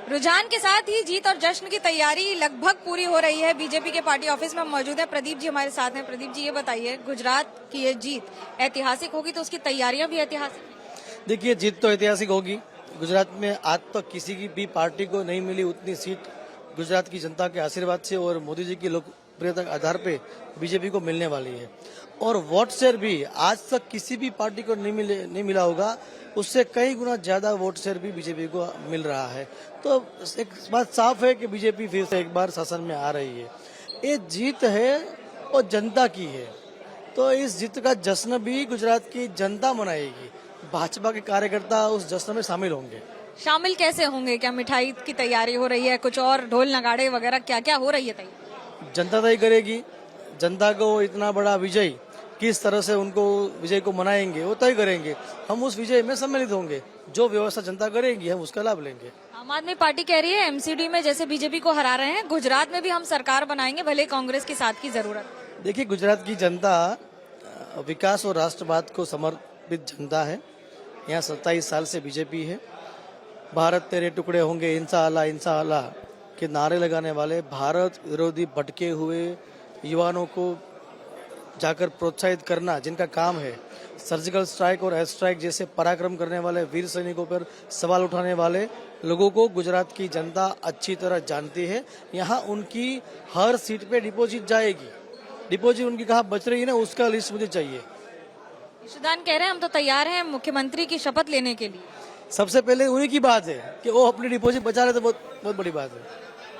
रुझान के साथ ही जीत और जश्न की तैयारी लगभग पूरी हो रही है। बीजेपी के पार्टी ऑफिस में मौजूद है प्रदीप जी हमारे साथ हैं। प्रदीप जी, ये बताइए, गुजरात की ये जीत ऐतिहासिक होगी तो उसकी तैयारियां भी ऐतिहासिक हैं? देखिए, जीत तो ऐतिहासिक होगी। गुजरात में आज तक किसी की भी पार्टी को नहीं मिली उतनी सीट गुजरात की जनता के आशीर्वाद से और मोदी जी की लोकप्रियता के आधार पे बीजेपी को मिलने वाली है। और वोट शेयर भी आज तक किसी भी पार्टी को नहीं मिला होगा, उससे कई गुना ज्यादा वोट शेयर भी बीजेपी को मिल रहा है। तो एक बात साफ है कि बीजेपी फिर से एक बार शासन में आ रही है। ये जीत है और जनता की है, तो इस जीत का जश्न भी गुजरात की जनता मनाएगी। भाजपा के कार्यकर्ता उस जश्न में शामिल होंगे। शामिल कैसे होंगे? क्या मिठाई की तैयारी हो रही है, कुछ और ढोल नगाड़े वगैरह क्या क्या हो रही है तैयारी? जनता तय करेगी। जनता को इतना बड़ा विजय किस तरह से उनको विजय को मनाएंगे वो तय करेंगे। हम उस विजय में सम्मिलित होंगे। जो व्यवस्था जनता करेगी हम उसका लाभ लेंगे। आम आदमी पार्टी कह रही है एमसीडी में जैसे बीजेपी को हरा रहे हैं, गुजरात में भी हम सरकार बनाएंगे, भले कांग्रेस के साथ की जरूरत। देखिए, गुजरात की जनता विकास और राष्ट्रवाद को समर्पित जनता है। यहाँ 27 साल से बीजेपी है। भारत तेरे टुकड़े होंगे इंशाअल्लाह के नारे लगाने वाले, भारत विरोधी भटके हुए युवाओं को जाकर प्रोत्साहित करना जिनका काम है, सर्जिकल स्ट्राइक और एयर स्ट्राइक जैसे पराक्रम करने वाले वीर सैनिकों पर सवाल उठाने वाले लोगों को गुजरात की जनता अच्छी तरह जानती है। यहाँ उनकी हर सीट पे डिपॉजिट जाएगी। डिपॉजिट उनकी कहाँ बच रही है ना, उसका लिस्ट मुझे चाहिए। ईशुदान कह रहे हैं हम तो तैयार हैं मुख्यमंत्री की शपथ लेने के लिए। सबसे पहले उन्हीं की बात है कि वो अपनी डिपॉजिट बचा रहे, तो बहुत बड़ी बात है।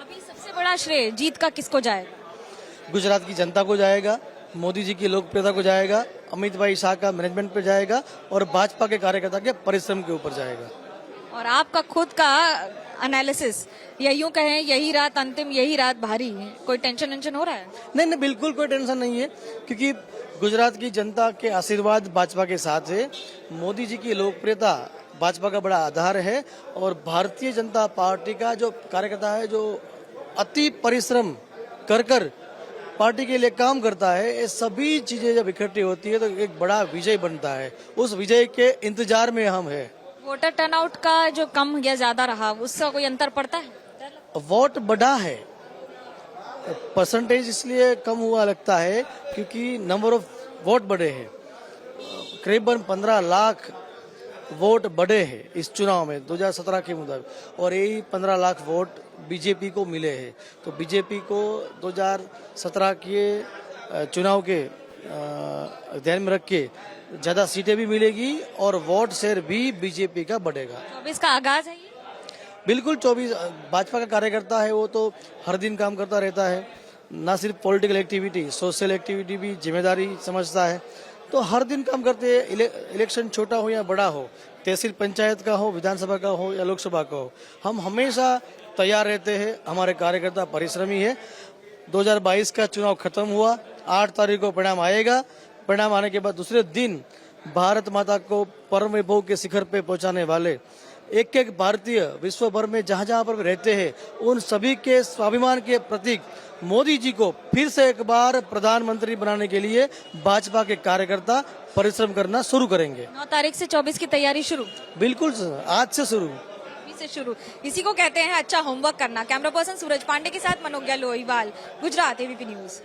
अभी सबसे बड़ा श्रेय जीत का किसको जाएगा? गुजरात की जनता को जाएगा, मोदी जी की लोकप्रियता को जाएगा, अमित भाई शाह का मैनेजमेंट पे जाएगा और भाजपा के कार्यकर्ता के परिश्रम के ऊपर जाएगा। और आपका खुद का एनालिसिस, या यूं कहें यही रात अंतिम, यही रात भारी है, कोई टेंशन हो रहा है? नहीं, बिल्कुल कोई टेंशन नहीं है, क्योंकि गुजरात की जनता के आशीर्वाद भाजपा के साथ है। मोदी जी की लोकप्रियता भाजपा का बड़ा आधार है और भारतीय जनता पार्टी का जो कार्यकर्ता है, जो अति परिश्रम कर पार्टी के लिए काम करता है, ये सभी चीजें जब इकट्ठी होती है तो एक बड़ा विजय बनता है। उस विजय के इंतजार में हम हैं। वोटर टर्नआउट का जो कम या ज्यादा रहा, उसका कोई अंतर पड़ता है? वोट बढ़ा है, परसेंटेज इसलिए कम हुआ लगता है क्योंकि नंबर ऑफ वोट बढ़े हैं। करीबन 15 लाख वोट बढ़े हैं इस चुनाव में 2017 के मुताबिक, और यही 15 लाख वोट बीजेपी को मिले हैं। तो बीजेपी को 2017 के चुनाव के ध्यान में रख के ज्यादा सीटें भी मिलेगी और वोट शेयर भी बीजेपी का बढ़ेगा। 24 का आगाज है ये? बिल्कुल। 24 भाजपा का कार्यकर्ता है, वो तो हर दिन काम करता रहता है। ना सिर्फ पॉलिटिकल एक्टिविटी, सोशल एक्टिविटी भी जिम्मेदारी समझता है, तो हर दिन काम करते हैं। इलेक्शन छोटा हो या बड़ा हो, तहसील पंचायत का हो, विधानसभा का हो या लोकसभा का हो, हम हमेशा तैयार रहते हैं। हमारे कार्यकर्ता परिश्रमी है। 2022 का चुनाव खत्म हुआ, 8 तारीख को परिणाम आएगा। परिणाम आने के बाद दूसरे दिन भारत माता को परम वैभव के शिखर पे पहुंचाने वाले एक एक भारतीय विश्व भर में जहां जहां पर रहते हैं, उन सभी के स्वाभिमान के प्रतीक मोदी जी को फिर से एक बार प्रधानमंत्री बनाने के लिए भाजपा के कार्यकर्ता परिश्रम करना शुरू करेंगे। 9 तारीख से 24 की तैयारी शुरू? बिल्कुल आज से शुरू। इसी को कहते हैं अच्छा होमवर्क करना। कैमरा पर्सन सूरज पांडे के साथ मनोज्ञा लोहीवाल, गुजरात एबीपी न्यूज।